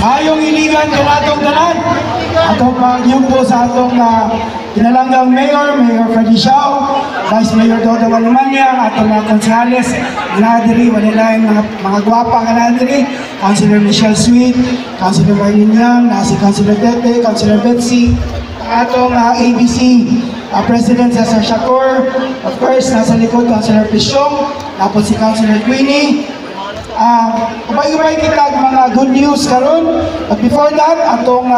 Ayong iligan kanatong tanan. Atong pagyumpo sa atong kinalanggang Mayor Freddy Siao, Vice Mayor Dodo Manumanya, atong mga konsehales na diri, wala mga gwapa nga na diri, Councilor Michelle Sweet, Councilor Marlene Yang, si Councilor Tete, Councilor Betsy, atong ABC President Cesar Shakur, of course, nasa likod Councilor Pisyong, tapos si Councilor Queenie. Ubay-ubay kita mga good news karon. But before that, atong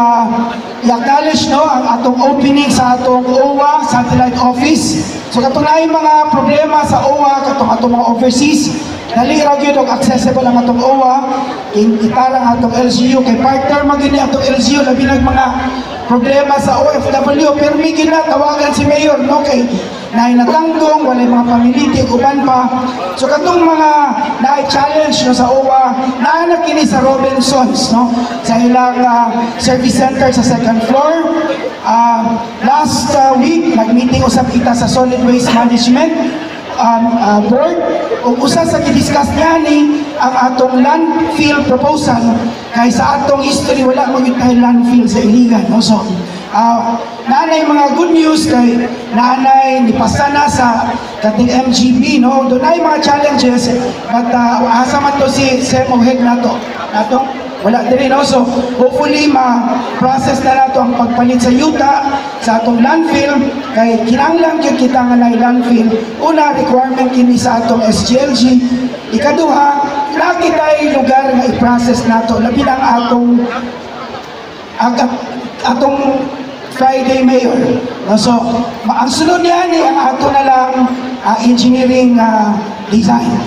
i-acknowledge ang atong opening sa atong OWA Satellite Office. So katong naay mga problema sa OWA, katong atong mga overseas, dali ra gyud og accessible ang atong OWA. Itarang atong LGU kay partner magini atong LGU labi nag mga problema sa OFW, pero may ginatawagan si Mayor, no, kay nainatanggong, walay mga pamiliti, uban pa. So katong mga na-challenge no, sa OWA, naanak kini sa Robinsons, no, sa ilang service center sa second floor. Last week, nag-meeting usap kita sa Solid Waste Management Board. Kung usa sa gidiscuss niya ni ang atong landfill proposal, kay sa atong history wala magitay landfill sa Iligan, no? So nanay mga good news kay nanay nipasa na sa kating MGB, no? Doon ay mga challenges, but asa man to si Semo Head nato wala diri, no? So hopefully ma-process na nato ang pagpalit sa yuta sa atong landfill, kay kinahanglan gyud kita nga nay landfill. Una, requirement kini sa atong SGLG. Ikaduha, nakitay lugar nga i-process nato labi ang atong Friday Mayor. So ang sunod niya ni ang ato na lang engineering design.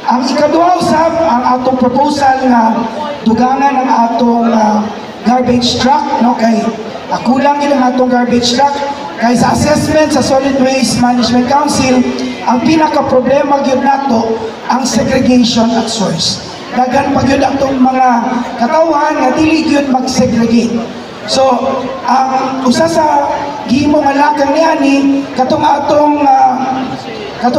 Ang ikaduha usab ang atong proposal nga dugangan ang atong garbage truck, no, kay kulang gid ang atong garbage truck. Kay sa assessment sa Solid Waste Management Council, ang pinaka problema gyud nato ang segregation at source. Dagan pa gyud atong mga katawhan nga dili gyud mag-segregate. So ang usa sa gihimo nga lakang niani katong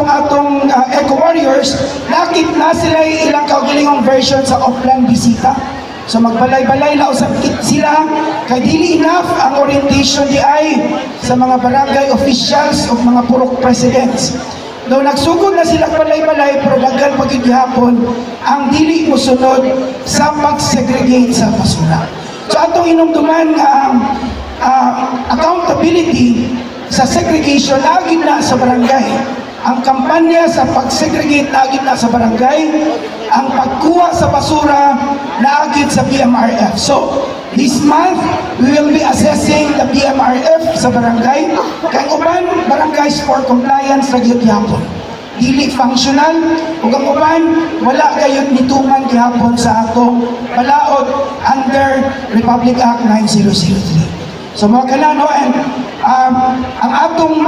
atong Eco Warriors, nakit na sila ilang kaugalingong version sa off-plan bisita. So magbalay-balay na usap sila, kay dili enough ang orientation di ay sa mga barangay officials o mga purok presidents. Though nagsugod na sila balay-balay, pero daghan pagigihapon ang dili mosunod sa pag-segregate sa basura. So atong inumduman accountability sa segregation lagi na sa barangay. Ang kampanya sa pag-segregate naagit na sa barangay, ang pagkuha sa basura naagit sa BMRF. So, this month, we will be assessing the BMRF sa barangay. Kaya uban, barangays for compliance sa gihapon. Dili functional, ug ang uban, wala kayot nituman gihapon sa atong balaod under Republic Act 9003. So mga kanano, and ang atong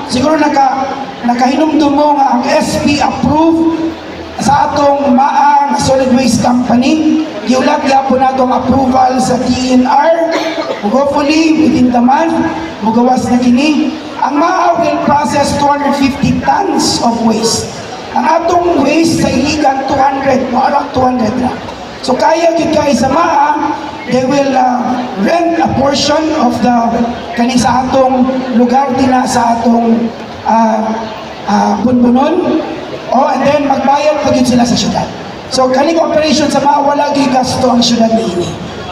siguro nakahinumdum mo nga ang SP approve sa atong Solid Waste Company. Giulat gyapon natong approval sa TNR. Hopefully within the month mugawas na kini. Ang will process 250 tons of waste. Ang atong waste sa Iligan 200, around 200 na. So kaya gyud kay sa they will rent a portion of the kani sa atong lugar dina sa atong bunbunon, and then magbayad pa gyud sila sa syudad. So kaning operation sa wala gyud gasto ang syudad niini.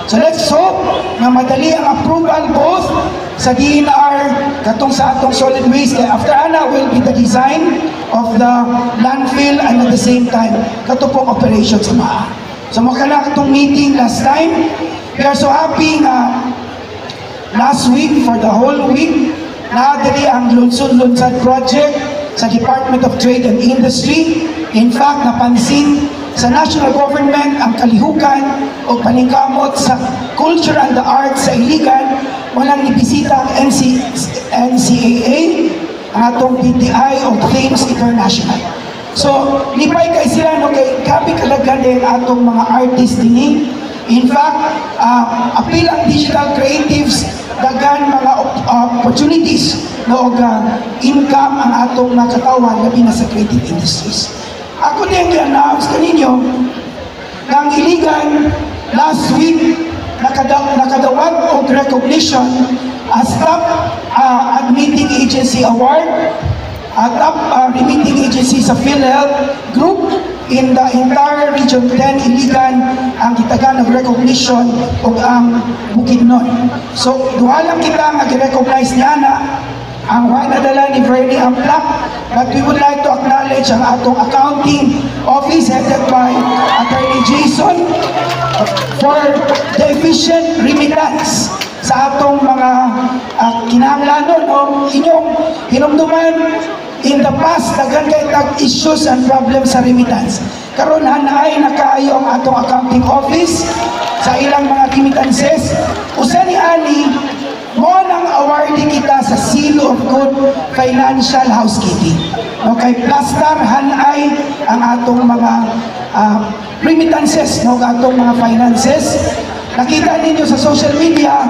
So let's hope na madali ang approval both sa DNR katong sa atong solid waste, kaya after ana will be the design of the landfill, and at the same time katupong operation sa So makala katong meeting last time, we are so happy na last week, for the whole week, naadali ang Lunsod-Lunsad project sa Department of Trade and Industry. In fact, napansin sa national government ang kalihukan o paningkamot sa culture and the arts sa Iligan. Walang nibisita ang NCAA, ang atong PTI o Thames International. So, lipay kay sila, no, kay gabi kalaghan din atong mga artists din. In fact, appeal ang digital creatives, dagan mga opportunities no, income ang atong nakatawan labi na sa creative industries. Ako din i-announce kaninyo na ang Iligan last week nakadawat og recognition as top admitting agency award, top remitting agency sa PhilHealth Group in the entire Region 10 Iligan ang gitagan ng recognition o ang Bukidnon. So, duha lang kita nga gi-recognize niya na ang wa nadala ni Bernie ang plaque, but we would like to acknowledge ang atong accounting office headed by Attorney Jason for the efficient remittance sa atong mga kinahanglanon o inyong hinumduman. In the past, daghan kay issues and problems sa remittance. Karon hanaay na kaayo ang atong accounting office sa ilang mga remittances. Usa ni ani mo nang awarding kita sa Seal of Good Financial Housekeeping. Okay, plastar hanay ang atong mga remittances, no, atong mga finances. Nakita ninyo sa social media